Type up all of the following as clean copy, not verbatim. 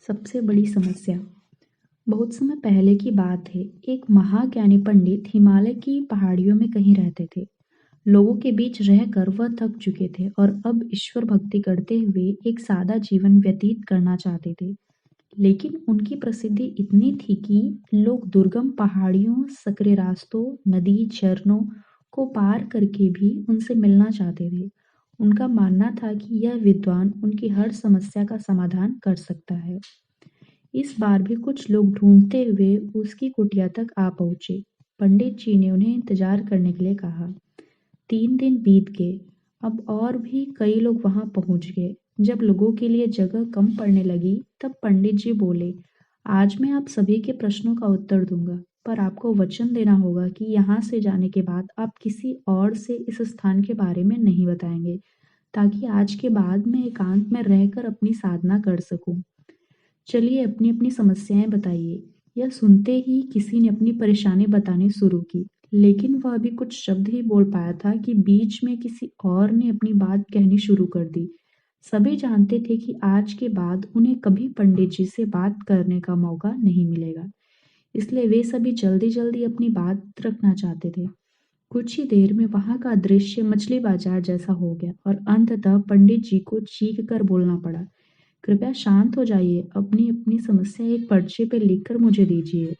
सबसे बड़ी समस्या। बहुत समय पहले की बात है। एक महाज्ञानी पंडित हिमालय की पहाड़ियों में कहीं रहते थे। लोगों के बीच रहकर वह थक चुके थे और अब ईश्वर भक्ति करते हुए एक सादा जीवन व्यतीत करना चाहते थे। लेकिन उनकी प्रसिद्धि इतनी थी कि लोग दुर्गम पहाड़ियों, सकरे रास्तों, नदी, झरनों को पार करके भी उनसे मिलना चाहते थे। उनका मानना था कि यह विद्वान उनकी हर समस्या का समाधान कर सकता है। इस बार भी कुछ लोग ढूंढते हुए उसकी कुटिया तक आ पहुंचे। पंडित जी ने उन्हें इंतजार करने के लिए कहा। 3 दिन बीत गए। अब और भी कई लोग वहां पहुंच गए। जब लोगों के लिए जगह कम पड़ने लगी, तब पंडित जी बोले, आज मैं आप सभी के प्रश्नों का उत्तर दूंगा, पर आपको वचन देना होगा कि यहाँ से जाने के बाद आप किसी और से इस स्थान के बारे में नहीं बताएंगे, ताकि आज के बाद मैं एकांत में रहकर अपनी साधना कर सकूं। चलिए अपनी अपनी समस्याएं बताइए। यह सुनते ही किसी ने अपनी परेशानी बतानी शुरू की, लेकिन वह अभी कुछ शब्द ही बोल पाया था कि बीच में किसी और ने अपनी बात कहनी शुरू कर दी। सभी जानते थे कि आज के बाद उन्हें कभी पंडित जी से बात करने का मौका नहीं मिलेगा, इसलिए वे सभी जल्दी जल्दी अपनी बात रखना चाहते थे। कुछ ही देर में वहां का दृश्य मछली बाजार जैसा हो गया और अंततः पंडित जी को चीख कर बोलना पड़ा, कृपया शांत हो जाइए, अपनी अपनी समस्या एक पर्चे पे लिखकर मुझे दीजिए।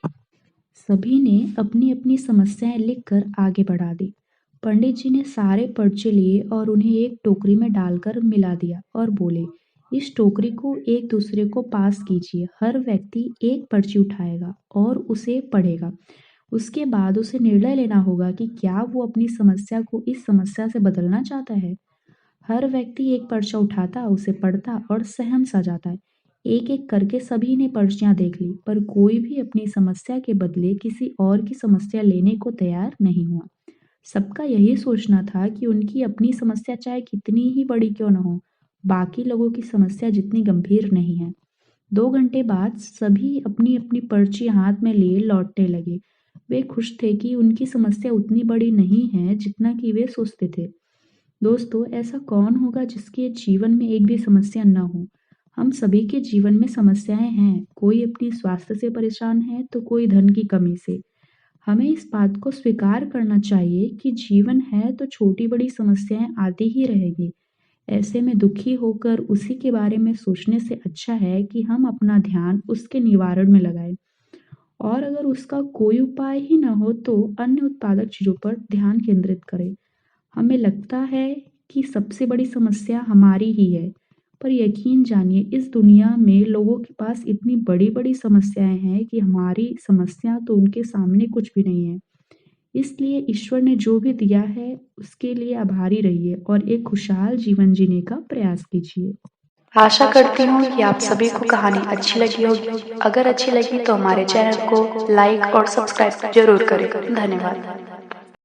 सभी ने अपनी अपनी समस्याएं लिखकर आगे बढ़ा दी। पंडित जी ने सारे पर्चे लिए और उन्हें एक टोकरी में डालकर मिला दिया और बोले, इस टोकरी को एक दूसरे को पास कीजिए। हर व्यक्ति एक पर्ची उठाएगा और उसे पढ़ेगा। उसके बाद उसे निर्णय लेना होगा कि क्या वो अपनी समस्या को इस समस्या से बदलना चाहता है। हर व्यक्ति एक पर्चा उठाता, उसे पढ़ता और सहम सा जाता है। एक एक करके सभी ने पर्चियां देख ली, पर कोई भी अपनी समस्या के बदले किसी और की समस्या लेने को तैयार नहीं हुआ। सबका यही सोचना था कि उनकी अपनी समस्या चाहे कितनी ही बड़ी क्यों न हो, बाकी लोगों की समस्या जितनी गंभीर नहीं है। 2 घंटे बाद सभी अपनी अपनी पर्ची हाथ में लिए लौटने लगे। वे खुश थे कि उनकी समस्या उतनी बड़ी नहीं है जितना कि वे सोचते थे। दोस्तों, ऐसा कौन होगा जिसके जीवन में एक भी समस्या न हो? हम सभी के जीवन में समस्याएं हैं। कोई अपनी स्वास्थ्य से परेशान है तो कोई धन की कमी से। हमें इस बात को स्वीकार करना चाहिए कि जीवन है तो छोटी बड़ी समस्याएं आती ही रहेगी। ऐसे में दुखी होकर उसी के बारे में सोचने से अच्छा है कि हम अपना ध्यान उसके निवारण में लगाएं। और अगर उसका कोई उपाय ही न हो तो अन्य उत्पादक चीजों पर ध्यान केंद्रित करें। हमें लगता है कि सबसे बड़ी समस्या हमारी ही है, पर यकीन जानिए इस दुनिया में लोगों के पास इतनी बड़ी-बड़ी समस्याएं हैं कि हमारी समस्या तो उनके सामने कुछ भी नहीं है। इसलिए ईश्वर ने जो भी दिया है उसके लिए आभारी रहिए और एक खुशहाल जीवन जीने का प्रयास कीजिए। आशा करती हूँ कि आप सभी को कहानी अच्छी लगी होगी। अगर अच्छी लगी तो हमारे चैनल को लाइक और सब्सक्राइब जरूर करें। धन्यवाद।